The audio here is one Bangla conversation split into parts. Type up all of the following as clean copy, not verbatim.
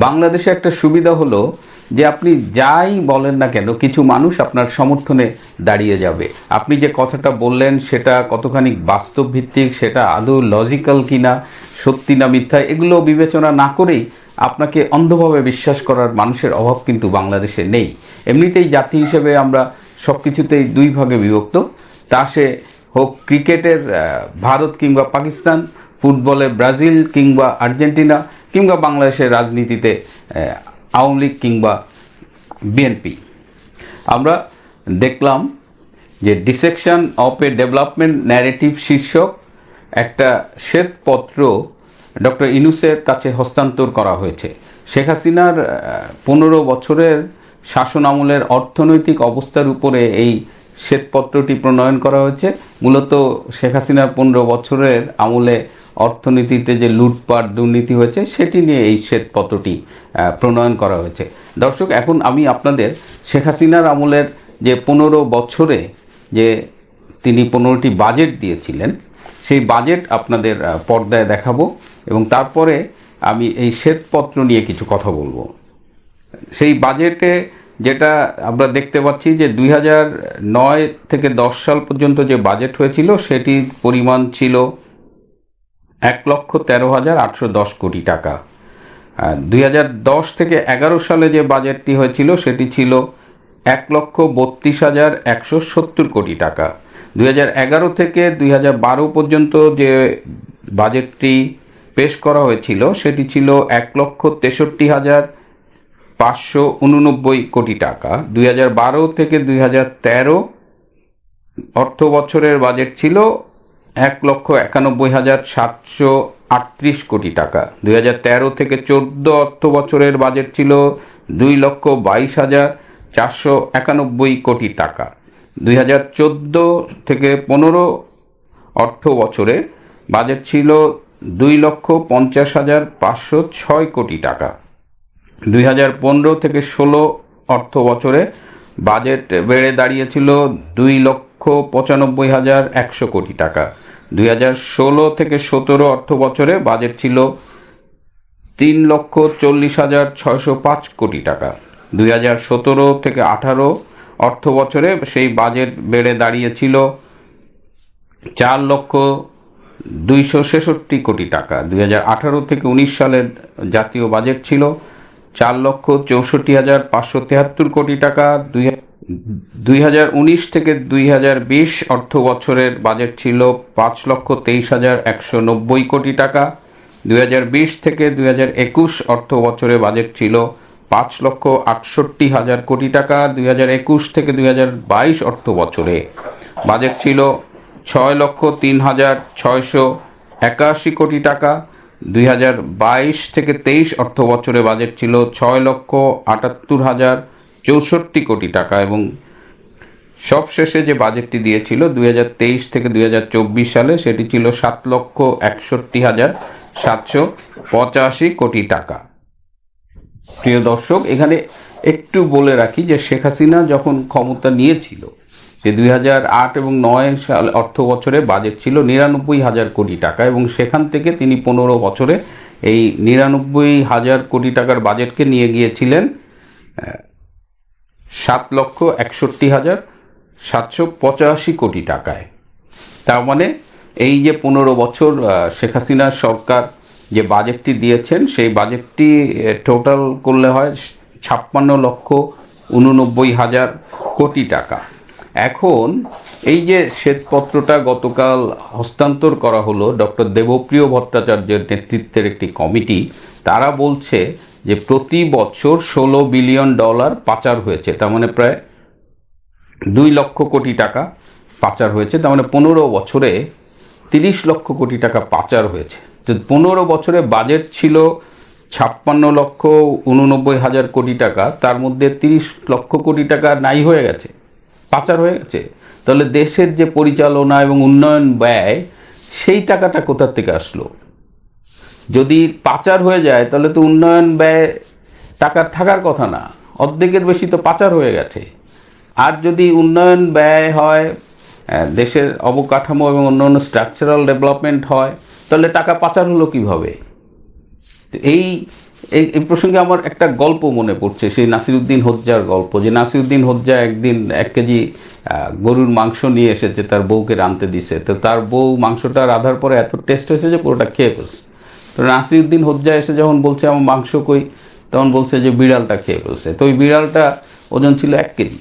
বাংলাদেশে একটা সুবিধা হলো যে আপনি যাই বলেন না কেন কিছু মানুষ আপনার সমর্থনে দাঁড়িয়ে যাবে। আপনি যে কথাটা বললেন সেটা কতখানি বাস্তব ভিত্তিক, সেটা আদৌ লজিক্যাল কিনা, সত্যি না মিথ্যা, এগুলো বিবেচনা না করেই আপনাকে অন্ধভাবে বিশ্বাস করার মানুষের অভাব কিন্তু বাংলাদেশে নেই। এমনিতেই জাতি হিসেবে আমরা সব কিছুতেই দুই ভাগে বিভক্ত। তা সে হোক ক্রিকেটের ভারত কিংবা পাকিস্তান, ফুটবলে ব্রাজিল কিংবা আর্জেন্টিনা, কিংবা বাংলাদেশের রাজনীতিতে আওয়ামী লীগ কিংবা বিএনপি। আমরা দেখলাম যে dissection of A development narrative শীর্ষক একটা শ্বেতপত্র ডক্টর ইউনূসের কাছে হস্তান্তর করা হয়েছে। শেখ হাসিনার 15 বছরের শাসন আমলের অর্থনৈতিক অবস্থার উপরে এই শ্বেতপত্রটি প্রণয়ন করা হয়েছে। মূলত শেখ হাসিনার 15 বছরের আমলে অর্থনীতিতে যে লুটপাট দুর্নীতি হয়েছে সেটি নিয়ে এই শ্বেতপত্রটি প্রণয়ন করা হয়েছে। দর্শক, এখন আমি আপনাদের শেখ হাসিনার আমলের যে 15 বছরে যে তিনি 15টি বাজেট দিয়েছিলেন সেই বাজেট আপনাদের পর্দায় দেখাবো এবং তারপরে আমি এই শ্বেতপত্র নিয়ে কিছু কথা বলবো। সেই বাজেটে যেটা আমরা দেখতে পাচ্ছি যে 2009 থেকে 10 সাল পর্যন্ত যে বাজেট হয়েছিল সেটির পরিমাণ ছিল 1,13,810 কোটি টাকা। 2010 থেকে 11 সালে যে বাজেটটি হয়েছিল সেটি ছিল 1,32,170 কোটি টাকা। 2011 থেকে 2012 পর্যন্ত যে বাজেটটি পেশ করা হয়েছিল সেটি ছিল 1,63,589 কোটি টাকা। 2012 থেকে 2013 অর্থ বছরের বাজেট ছিল 1,91,738 কোটি টাকা। 2013 থেকে 14 অর্থ বছরের বাজেট ছিল 2,22,491 কোটি টাকা। 2014 থেকে 15 অর্থ বছরে বাজেট ছিল 2,50,506 কোটি টাকা। 2015 থেকে 16 অর্থ বছরে বাজেট বেড়ে দাঁড়িয়েছিল 2,95,100 কোটি টাকা। 2016 থেকে 17 অর্থ বছরে বাজেট ছিল 3,40,605 কোটি টাকা। 2017 থেকে 18 অর্থ বছরে সেই বাজেট বেড়ে দাঁড়িয়েছিল 4,266 কোটি টাকা। 2018 থেকে 19 সালের জাতীয় বাজেট ছিল 4,64,573 কোটি টাকা। 2019 থেকে 2020 অর্থ বছরের বাজেট ছিল 5,23,190 কোটি টাকা। 2020 থেকে 2021 অর্থ বছরে বাজেট ছিল 5,68,000 কোটি টাকা। 2021 থেকে 2022 অর্থ বছরে বাজেট ছিল 6,03,681 কোটি টাকা। 2022 থেকে 23 অর্থ বছরে বাজেট ছিল 6,78,064 কোটি টাকা এবং সবশেষে যে বাজেটটি দিয়েছিল 2023 থেকে 2024 সালে সেটি ছিল 7,61,785 কোটি টাকা। প্রিয় দর্শক, এখানে একটু বলে রাখি যে শেখ হাসিনা যখন ক্ষমতা নিয়েছিল যে 2008 এবং 9 সাল অর্থ বছরে বাজেট ছিল 99,000 কোটি টাকা এবং সেখান থেকে তিনি 15 বছরে এই 99,000 কোটি টাকার বাজেটকে নিয়ে গিয়েছিলেন 7,61,785 কোটি টাকায়। তার মানে এই যে 15 বছর শেখ হাসিনার সরকার যে বাজেটটি দিয়েছেন সেই বাজেটটি টোটাল করলে হয় 56,89,000 কোটি টাকা। এখন এই যে শ্বেতপত্রটা গতকাল হস্তান্তর করা হলো ডক্টর দেবপ্রিয় ভট্টাচার্যের নেতৃত্বের একটি কমিটি, তারা বলছে যে প্রতি বছর $16 বিলিয়ন পাচার হয়েছে। তার মানে প্রায় 2 লক্ষ কোটি টাকা পাচার হয়েছে। তার মানে 15 বছরে 30 লক্ষ কোটি টাকা পাচার হয়েছে। তো 15 বছরে বাজেট ছিল 56,89,000 কোটি টাকা, তার মধ্যে 30 লক্ষ কোটি টাকা নাই হয়ে গেছে, পাচার হয়ে গেছে। তাহলে দেশের যে পরিচালনা এবং উন্নয়ন ব্যয় সেই টাকাটা কোথা থেকে আসলো? যদি পাচার হয়ে যায় তাহলে তো উন্নয়ন ব্যয় টাকা থাকার কথা না, অর্ধেকের বেশি তো পাচার হয়ে গেছে। আর যদি উন্নয়ন ব্যয় হয় দেশের অবকাঠামো এবং অন্যান্য স্ট্রাকচারাল ডেভেলপমেন্ট হয়, তাহলে টাকা পাচার হলো কীভাবে? এই এই এই প্রসঙ্গে আমার একটা গল্প মনে পড়ছে, সেই নাসিরুদ্দিন হোজ্জার গল্প, যে নাসিরুদ্দিন হোজ্জা একদিন 1 কেজি গরুর মাংস নিয়ে এসেছে, তার বউকে রাঁধতে দিছে। তো তার বউ মাংসটা রাঁধার পরে এত টেস্ট হয়েছে যে পুরোটা খেয়ে ফেলছে। তো নাসিরুদ্দিন হোজ্জা এসে যখন বলছে আমার মাংস কই, তখন বলছে যে বিড়ালটা খেয়ে ফেলছে। তো ওই বিড়ালটা ওজন ছিল 1 কেজি।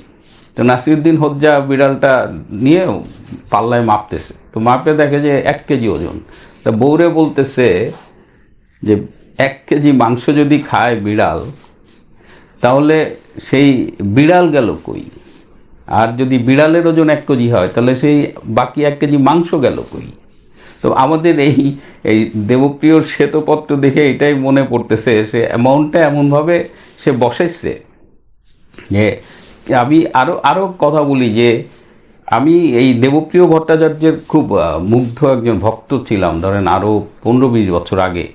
তো নাসিরুদ্দিন হোজ্জা বিড়ালটা নিয়ে পাল্লায় মাপতেছে, তো মাপে দেখে যে 1 কেজি ওজন। তা বউরে বলতেছে যে 1 কেজি মাংস যদি খায় বিড়াল, তাহলে সেই বিড়াল গেল কই? আর যদি বিড়ালের ওজন 1 কেজি হয়, তাহলে সেই বাকি 1 কেজি মাংস গেল কই? তো আমাদের এই এই দেবপ্রিয়র শ্বেতপত্র দেখে এটাই মনে পড়তেছে, সে অ্যামাউন্টটা এমনভাবে সে বসাইছে যে আমি আরও কথা বলি যে আমি এই দেবপ্রিয় ভট্টাচার্যের খুব মুগ্ধ একজন ভক্ত ছিলাম। ধরেন আরও 15-20 বছর আগে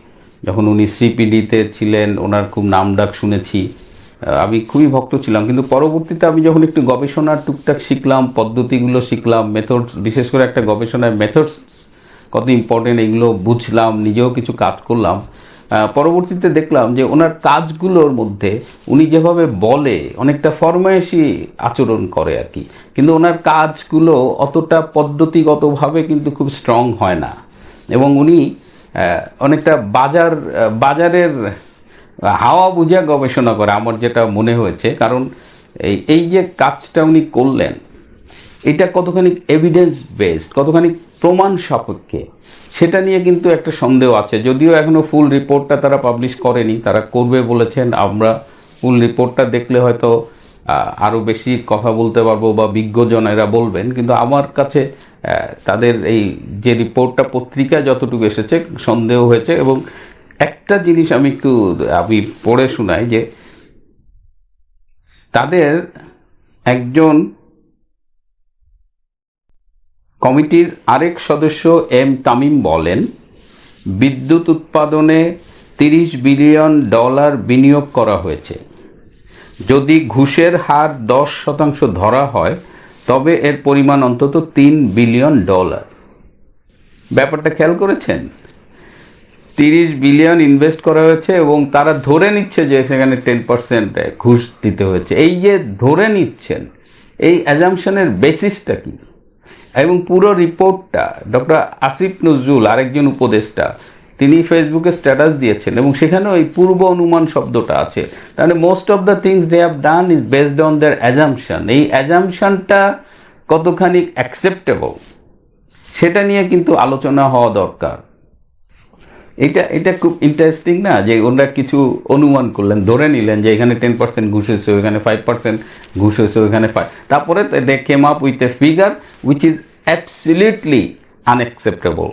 যখন উনি সিপিডিতে ছিলেন, ওনার খুব নামডাক শুনেছি, আমি খুবই ভক্ত ছিলাম। কিন্তু পরবর্তীতে আমি যখন একটু গবেষণার টুকটাক শিখলাম, পদ্ধতিগুলো শিখলাম, মেথডস, বিশেষ করে একটা গবেষণার মেথডস কত ইম্পর্টেন্ট এগুলো বুঝলাম, নিজেও কিছু কাজ করলাম, পরবর্তীতে দেখলাম যে ওনার কাজগুলোর মধ্যে উনি যেভাবে বলে অনেকটা ফরমায়েশি আচরণ করে আর কি, কিন্তু ওনার কাজগুলো অতটা পদ্ধতিগতভাবে কিন্তু খুব স্ট্রং হয় না। এবং উনি অনেকটা বাজারের হাওয়া বুঝা গবেষণা করে, আমার যেটা মনে হয়েছে। কারণ এই যে কাজটা উনি করলেন, এটা কতখানি এভিডেন্স বেসড, কতখানি প্রমাণ সাপেক্ষে, সেটা নিয়ে কিন্তু একটা সন্দেহ আছে। যদিও এখনও ফুল রিপোর্টটা তারা পাবলিশ করেনি, তারা করবে বলেছেন। আমরা ফুল রিপোর্টটা দেখলে হয়তো আরও বেশি কথা বলতে পারবো বা বিজ্ঞজনেরা বলবেন। কিন্তু আমার কাছে তাদের এই যে রিপোর্টটা পত্রিকায় যতটুকু এসেছে সন্দেহ হয়েছে। এবং একটা জিনিস আমি পড়ে শোনাই যে তাদের একজন কমিটির আরেক সদস্য এম তামিম বলেন, বিদ্যুৎ উৎপাদনে $30 বিলিয়ন বিনিয়োগ করা হয়েছে। যদি ঘুষের হার 10% ধরা হয়, তবে এর পরিমাণ অন্তত $3 বিলিয়ন। ব্যাপারটা খেয়াল করেছেন? 30 বিলিয়ন ইনভেস্ট করা হয়েছে এবং তারা ধরে নিচ্ছে যে সেখানে 10% ঘুষ দিতে হয়েছে। এই যে ধরে নিচ্ছেন, এই অ্যাজাম্পশনের বেসিসটা কি? এবং পুরো রিপোর্টটা ডক্টর আসিফ নজরুল, আরেকজন উপদেষ্টা, তিনি ফেসবুকে স্ট্যাটাস দিয়েছেন এবং সেখানেও এই পূর্ব অনুমান শব্দটা আছে। তাহলে most of the things they have done is based on their assumption. এই অ্যাজাম্পশনটা কতখানি অ্যাকসেপ্টেবল সেটা নিয়ে কিন্তু আলোচনা হওয়া দরকার। এটা খুব ইন্টারেস্টিং না, যে ওনারা কিছু অনুমান করলেন, ধরে নিলেন যে এখানে 10% ঘুষ হয়েছে, ওইখানে 5% ঘুষ হয়েছে, ওইখানে 5, তারপরে they came up with a figure which is absolutely unacceptable.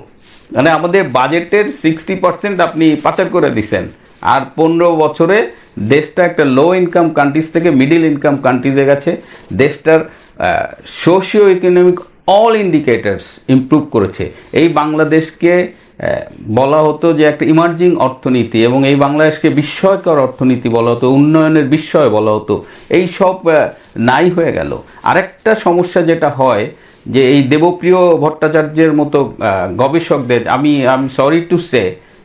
মানে আমাদের বাজেটের 60% আপনি পাচার করে দিচ্ছেন, আর 15 বছরে দেশটা একটা লো ইনকাম কান্ট্রিজ থেকে মিডিল ইনকাম কান্ট্রিজে গেছে। দেশটার socio economic all indicators improve করেছে। এই বাংলাদেশকে বলা হতো যে একটা ইমার্জিং অর্থনীতি, এবং এই বাংলাদেশকে বিস্ময়কর অর্থনীতি বলা হতো, উন্নয়নের বিস্ময় বলা হতো। এই সব নাই হয়ে গেল। আরেকটা সমস্যা যেটা হয় যে এই দেবপ্রিয় ভট্টাচার্যের মতো গবেষকদের, আমি সরি টু সে,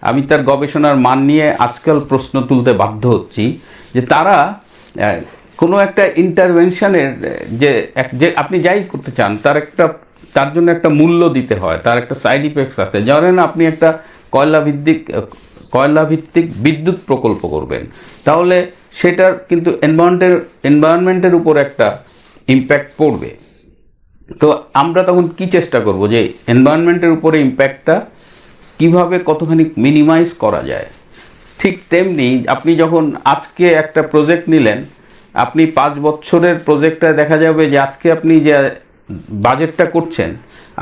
আমি তার গবেষণার মান নিয়ে আজকাল প্রশ্ন তুলতে বাধ্য হচ্ছি, যে তারা কোনো একটা ইন্টারভেনশনের যে আপনি যাই করতে চান তার জন্য একটা মূল্য দিতে হয়, তার একটা সাইড ইফেক্টস আছে। ধরেন আপনি একটা কয়লা ভিত্তিক বিদ্যুৎ প্রকল্প করবেন, তাহলে সেটার কিন্তু এনভায়রনমেন্টের উপর একটা ইম্প্যাক্ট পড়বে। তো আমরা তখন কি চেষ্টা করব যে এনভায়রনমেন্টের উপরে ইম্প্যাক্টটা কিভাবে কতখানি মিনিমাইজ করা যায়। ঠিক তেমনি আপনি যখন আজকে একটা প্রজেক্ট নিলেন, আপনি 5 বছরের প্রজেক্টটা দেখা যাবে যে আজকে আপনি যে বাজেটটা করছেন,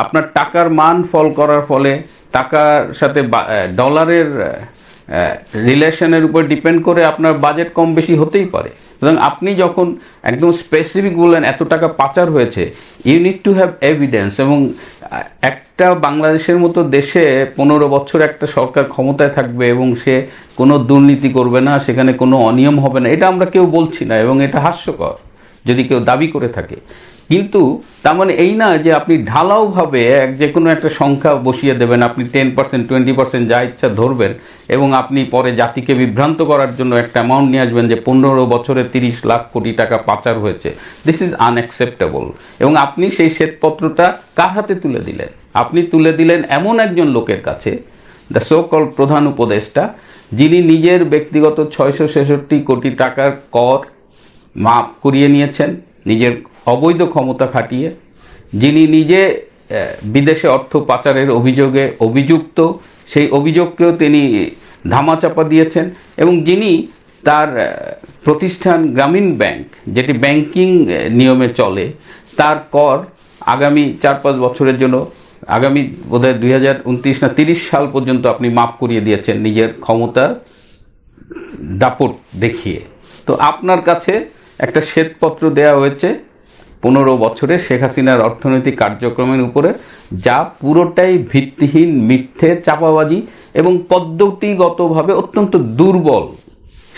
আপনার টাকার মান ফল করার ফলে টাকার সাথে ডলারের রিলেশনের উপর ডিপেন্ড করে আপনার বাজেট কম বেশি হতেই পারে। সুতরাং আপনি যখন একদম স্পেসিফিক বললেন এত টাকা পাচার হয়েছে, you need to have evidence. এবং একটা বাংলাদেশের মতো দেশে 15 বছর একটা সরকার ক্ষমতায় থাকবে এবং সে কোনো দুর্নীতি করবে না, সেখানে কোনো অনিয়ম হবে না, এটা আমরা কেউ বলছি না, এবং এটা হাস্যকর যদি কেউ দাবি করে থাকে। কিন্তু তার মানে এই না যে আপনি ঢালাওভাবে যে কোনো একটা সংখ্যা বসিয়ে দেবেন, আপনি 10%, 20% যা ইচ্ছা ধরবেন, এবং আপনি পরে জাতিকে বিভ্রান্ত করার জন্য একটা অ্যামাউন্ট নিয়ে আসবেন যে 15 বছরে 30 লাখ কোটি টাকা পাচার হয়েছে। This is unacceptable. এবং আপনি সেই শ্বেতপত্রটা কার হাতে তুলে দিলেন? আপনি তুলে দিলেন এমন একজন লোকের কাছে, দ্য সো কল প্রধান উপদেষ্টা, যিনি নিজের ব্যক্তিগত 666 কোটি টাকার কর মাফ করিয়ে নিয়েছেন নিজের অবৈধ ক্ষমতা খাটিয়ে, যিনি নিজে বিদেশে অর্থ পাচারের অভিযোগে অভিযুক্ত, সেই অভিযোগকেও তিনি ধামাচাপা দিয়েছেন, এবং যিনি তার প্রতিষ্ঠান গ্রামীণ ব্যাংক, যেটি ব্যাংকিং নিয়মে চলে, তার কর আগামী 4-5 বছরের জন্য, আগামী বোধহয় 2029 না 30 সাল পর্যন্ত আপনি মাফ করিয়ে দিয়েছেন নিজের ক্ষমতার দাপট দেখিয়ে। তো আপনার কাছে একটা শ্বেতপত্র দেওয়া হয়েছে 15 বছরে শেখ হাসিনার অর্থনৈতিক কার্যক্রমের উপরে, যা পুরোটাই ভিত্তিহীন, মিথ্যে, চাপাবাজি এবং পদ্ধতিগতভাবে অত্যন্ত দুর্বল,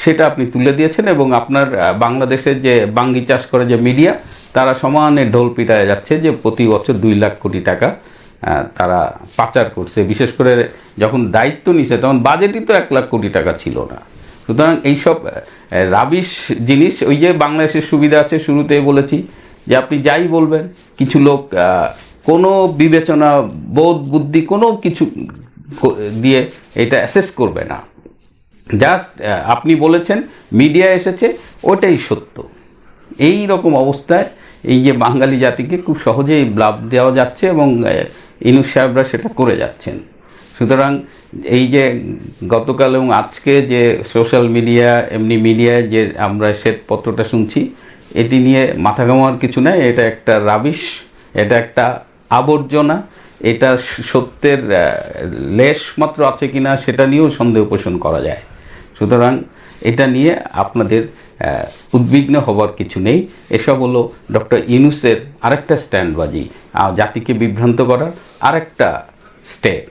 সেটা আপনি তুলে দিয়েছেন। এবং আপনার বাংলাদেশের যে বাঙ্গি চাষ করে যে মিডিয়া, তারা সমানে ঢোল পিটায় যাচ্ছে যে প্রতি বছর 2 লাখ কোটি টাকা তারা পাচার করছে। বিশেষ করে যখন দায়িত্ব নিছে তখন বাজেটই তো 1 লাখ কোটি টাকা ছিল না। সুতরাং এইসব রাবিশ জিনিস, ওই যে বাংলাদেশের সুবিধা আছে, শুরুতেই বলেছি যে আপনি যাই বলবেন, কিছু লোক কোনো বিবেচনা, বোধ, বুদ্ধি কোনো কিছু দিয়ে এটা অ্যাসেস করবে না। জাস্ট আপনি বলেছেন, মিডিয়া এসেছে, ওটাই সত্য। এই রকম অবস্থায় এই যে বাঙালি জাতিকে খুব সহজেই ব্লাফ দেওয়া যাচ্ছে, এবং ইনুস সাহেবরা সেটা করে যাচ্ছেন। সুতরাং এই যে গতকাল এবং আজকে যে সোশ্যাল মিডিয়া, এমনি মিডিয়ায় যে আমরা শ্বেতপত্রটা শুনছি, এটি নিয়ে মাথা ঘামানোর কিছু নেই। এটা একটা রাবিশ, এটা একটা আবর্জনা, এটা সত্যের লেশ মাত্র আছে কিনা সেটা নিয়েও সন্দেহ পোষণ করা যায়। সুতরাং এটা নিয়ে আপনাদের উদ্বিগ্ন হবার কিছু নেই। এসব হলো ডক্টর ইউনূসের আরেকটা স্ট্যান্ডবাজি, জাতিকে বিভ্রান্ত করার আরেকটা স্টেপ।